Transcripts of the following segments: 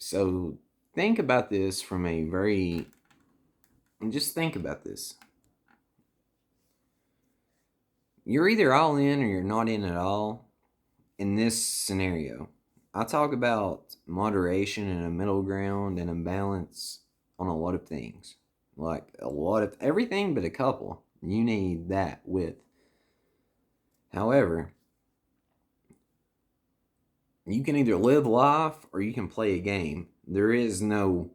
So think about this from a very, just think about this. You're either all in or you're not in at all in this scenario. I talk about moderation and a middle ground and a balance on a lot of things. Like a lot of everything but a couple. You need that with. However, you can either live life or you can play a game. There is no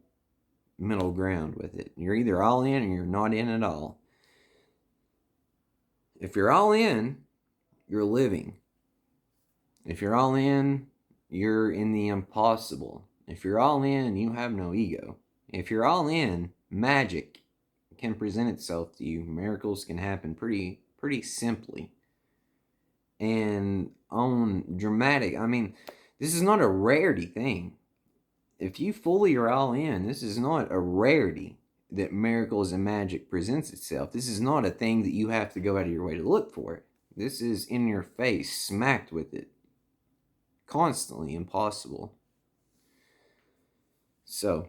middle ground with it. You're either all in or you're not in at all. If you're all in, you're living. If you're all in, you're in the impossible. If you're all in, you have no ego. If you're all in, magic can present itself to you. Miracles can happen pretty simply. And on dramatic, this is not a rarity thing. If you fully are all in, this is not a rarity that miracles and magic presents itself. This is not a thing that you have to go out of your way to look for. This is in your face, smacked with it. Constantly impossible. So,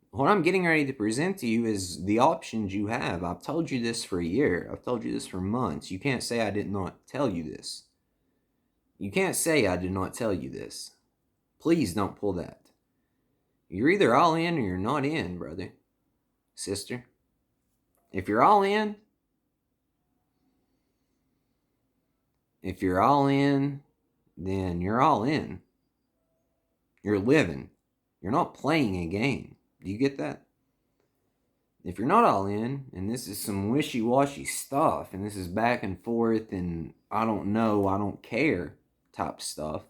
what I'm getting ready to present to you is the options you have. I've told you this for a year. I've told you this for months. You can't say I did not tell you this. You can't say I did not tell you this. Please don't pull that. You're either all in or you're not in, brother, sister. If you're all in, then you're all in. You're living. You're not playing a game. Do you get that? If you're not all in, and this is some wishy-washy stuff, and this is back and forth, and I don't know, I don't care type stuff,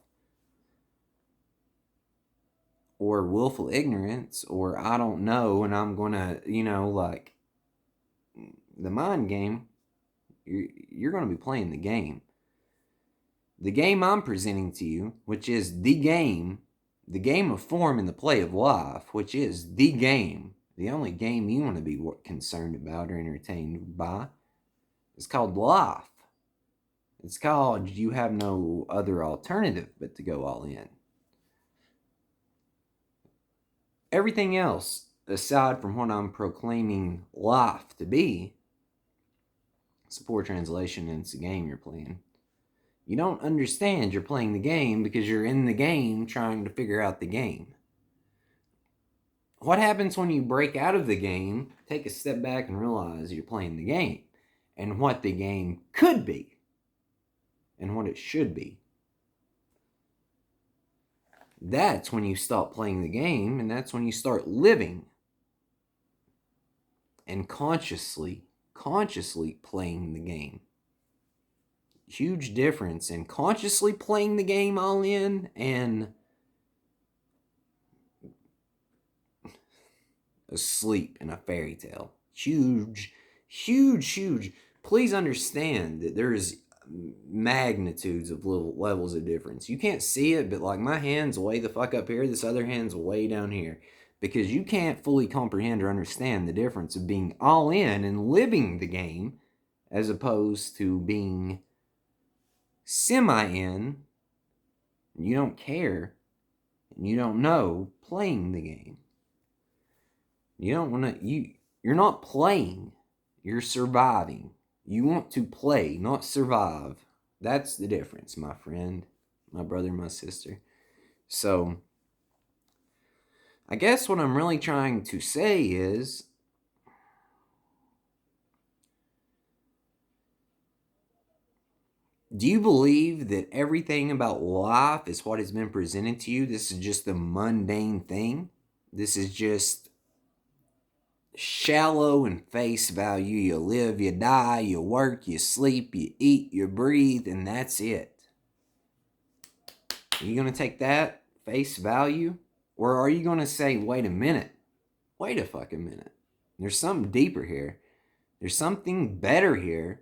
or willful ignorance, or I don't know, and I'm gonna, like the mind game, you're gonna be playing the game. The game I'm presenting to you, which is the game of form and the play of life, which is the game, the only game you want to be concerned about or entertained by, is called life. It's called you have no other alternative but to go all in. Everything else, aside from what I'm proclaiming life to be, it's a poor translation and it's a game you're playing. You don't understand you're playing the game because you're in the game trying to figure out the game. What happens when you break out of the game, take a step back and realize you're playing the game and what the game could be and what it should be? That's when you stop playing the game, and that's when you start living and consciously playing the game. Huge difference in consciously playing the game all in and asleep in a fairy tale. Huge. Please understand that there's magnitudes of levels of difference. You can't see it, but like my hand's way the fuck up here, this other hand's way down here. Because you can't fully comprehend or understand the difference of being all in and living the game as opposed to being semi-in, and you don't care, and you don't know playing the game. You don't want to, you're not playing, you're surviving. You want to play, not survive. That's the difference, my friend, my brother, my sister. So, I guess what I'm really trying to say is, do you believe that everything about life is what has been presented to you? This is just a mundane thing? This is just shallow and face value. You live, you die, you work, you sleep, you eat, you breathe, and that's it. Are you going to take that face value? Or are you going to say, wait a minute, wait a fucking minute. There's something deeper here. There's something better here.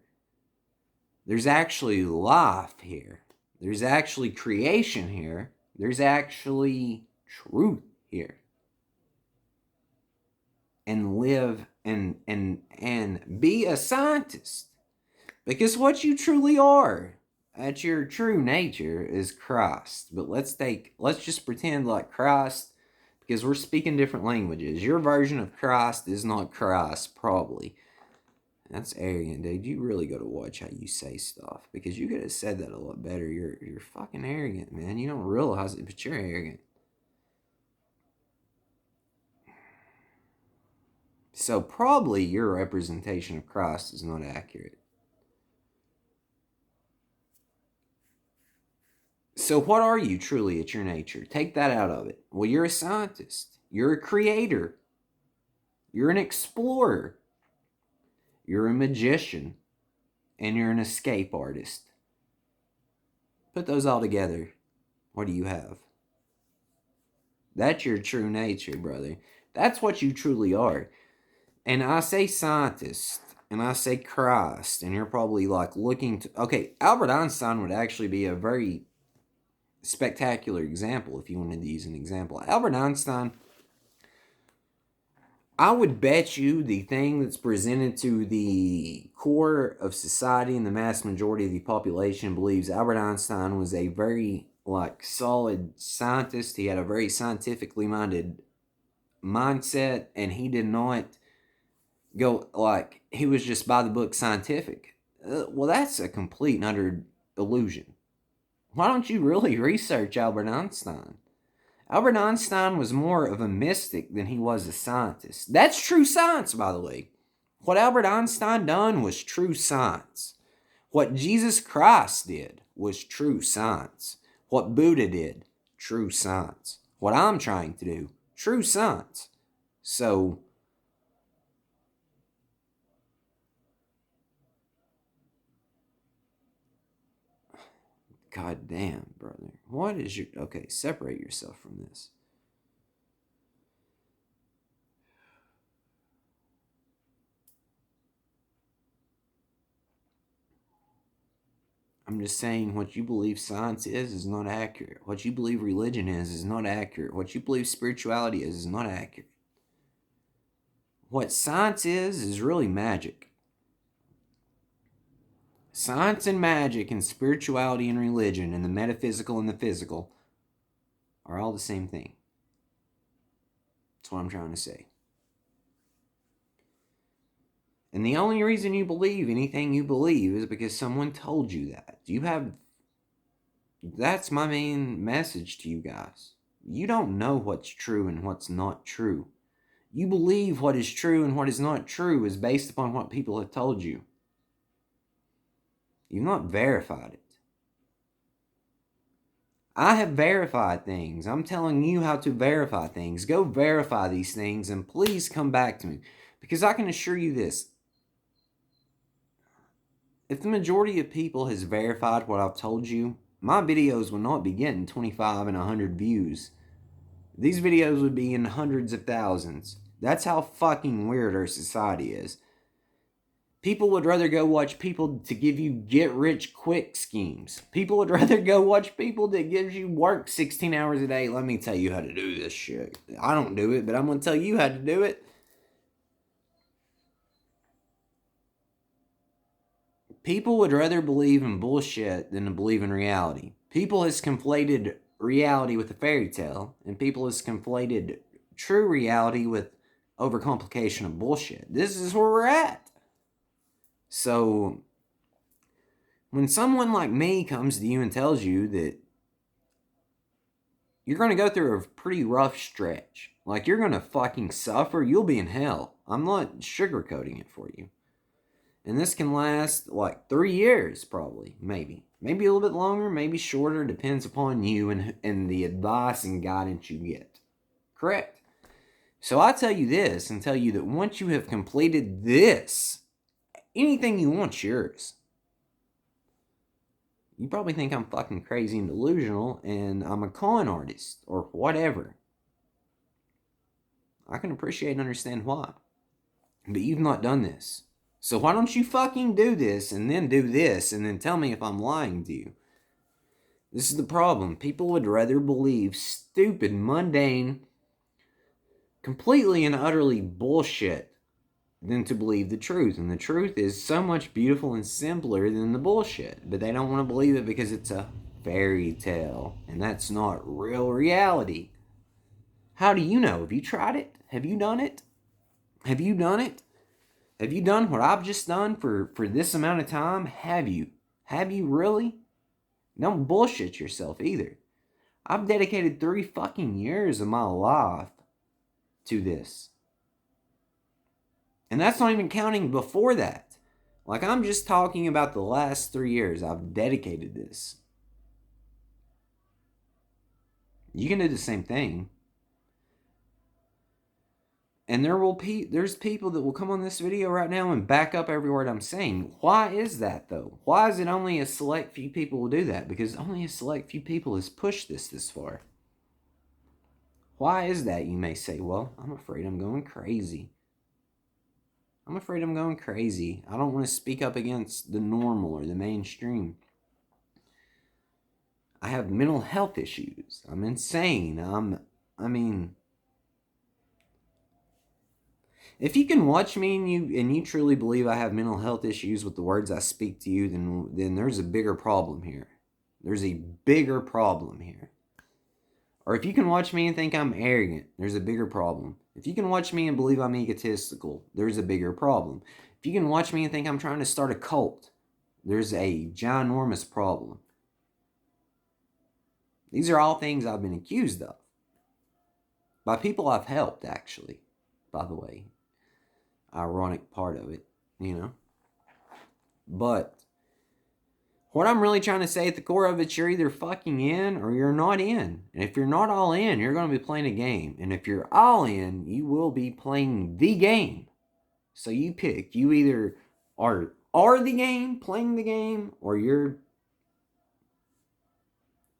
There's actually life here. There's actually creation here. There's actually truth here. And live and be a scientist. Because what you truly are That your true nature is Christ. But let's just pretend like Christ, because we're speaking different languages. Your version of Christ is not Christ, probably. That's arrogant, dude. You really got to watch how you say stuff, because you could have said that a lot better. You're fucking arrogant, man. You don't realize it, but you're arrogant. So probably your representation of Christ is not accurate. So what are you truly at your nature? Take that out of it. Well, you're a scientist. You're a creator. You're an explorer. You're a magician. And you're an escape artist. Put those all together. What do you have? That's your true nature, brother. That's what you truly are. And I say scientist, and I say Christ, and you're probably like looking to. Okay, Albert Einstein would actually be a very spectacular example if you wanted to use an example. Albert Einstein, I would bet you the thing that's presented to the core of society and the mass majority of the population believes Albert Einstein was a very solid scientist. He had a very scientifically minded mindset, and he did not go he was just by the book scientific. Well, that's a complete and utter illusion. Why don't you really research Albert Einstein? Albert Einstein was more of a mystic than he was a scientist. That's true science, by the way. What Albert Einstein done was true science. What Jesus Christ did was true science. What Buddha did, true science. What I'm trying to do, true science. So, god damn, brother. What is your... Okay, separate yourself from this. I'm just saying what you believe science is not accurate. What you believe religion is not accurate. What you believe spirituality is not accurate. What science is really magic. Science and magic and spirituality and religion and the metaphysical and the physical are all the same thing. That's what I'm trying to say. And the only reason you believe anything you believe is because someone told you that. That's my main message to you guys. You don't know what's true and what's not true. You believe what is true and what is not true is based upon what people have told you. You've not verified it. I have verified things. I'm telling you how to verify things. Go verify these things and please come back to me. Because I can assure you this. If the majority of people has verified what I've told you, my videos will not be getting 25 and 100 views. These videos would be in hundreds of thousands. That's how fucking weird our society is. People would rather go watch people to give you get-rich-quick schemes. People would rather go watch people that gives you work 16 hours a day. Let me tell you how to do this shit. I don't do it, but I'm going to tell you how to do it. People would rather believe in bullshit than to believe in reality. People has conflated reality with a fairy tale, and people has conflated true reality with overcomplication of bullshit. This is where we're at. So, when someone like me comes to you and tells you that you're going to go through a pretty rough stretch, like you're going to fucking suffer, you'll be in hell. I'm not sugarcoating it for you. And this can last like 3 years, probably, maybe. Maybe a little bit longer, maybe shorter, depends upon you and the advice and guidance you get. Correct? So I tell you this and tell you that once you have completed this, anything you want's yours. You probably think I'm fucking crazy and delusional and I'm a con artist or whatever. I can appreciate and understand why. But you've not done this. So why don't you fucking do this and then do this and then tell me if I'm lying to you? This is the problem. People would rather believe stupid, mundane, completely and utterly bullshit than to believe the truth. And the truth is so much beautiful and simpler than the bullshit. But they don't want to believe it because it's a fairy tale. And that's not real reality. How do you know? Have you tried it? Have you done it? Have you done it? Have you done what I've just done for this amount of time? Have you? Have you really? Don't bullshit yourself either. I've dedicated 3 fucking years of my life to this. And that's not even counting before that. Like, I'm just talking about the last 3 years I've dedicated this. You can do the same thing. And there's people that will come on this video right now and back up every word I'm saying. Why is that, though? Why is it only a select few people will do that? Because only a select few people has pushed this far. Why is that, you may say? Well, I'm afraid I'm going crazy. I'm afraid I'm going crazy. I don't want to speak up against the normal or the mainstream. I have mental health issues. I'm insane. If you can watch me and you truly believe I have mental health issues with the words I speak to you, then there's a bigger problem here. There's a bigger problem here. Or if you can watch me and think I'm arrogant, there's a bigger problem. If you can watch me and believe I'm egotistical, there's a bigger problem. If you can watch me and think I'm trying to start a cult, there's a ginormous problem. These are all things I've been accused of. By people I've helped, actually, by the way. Ironic part of it, you know. But what I'm really trying to say at the core of it, you're either fucking in or you're not in. And if you're not all in, you're going to be playing a game. And if you're all in, you will be playing the game. So you pick. You either are the game, playing the game, or you're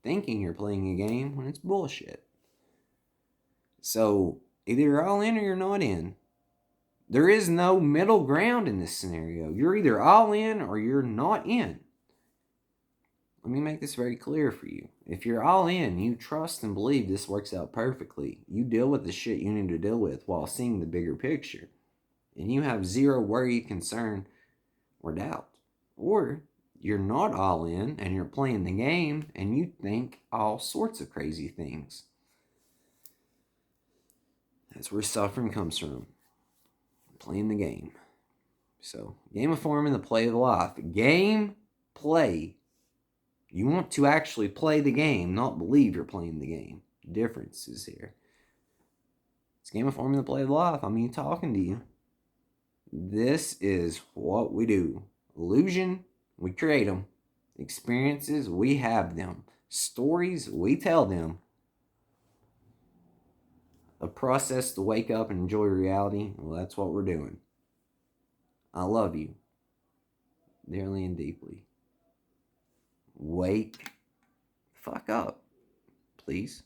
thinking you're playing a game when it's bullshit. So either you're all in or you're not in. There is no middle ground in this scenario. You're either all in or you're not in. Let me make this very clear for you. If you're all in, you trust and believe this works out perfectly. You deal with the shit you need to deal with while seeing the bigger picture. And you have zero worry, concern, or doubt. Or you're not all in and you're playing the game and you think all sorts of crazy things. That's where suffering comes from. Playing the game. So, game of form and the play of life. Game, play. You want to actually play the game, not believe you're playing the game. The difference is here. It's game of form and the play of life. I'm talking to you. This is what we do. Illusion, we create them. Experiences, we have them. Stories, we tell them. A process to wake up and enjoy reality, well, that's what we're doing. I love you. Dearly and deeply. Wake fuck up, please.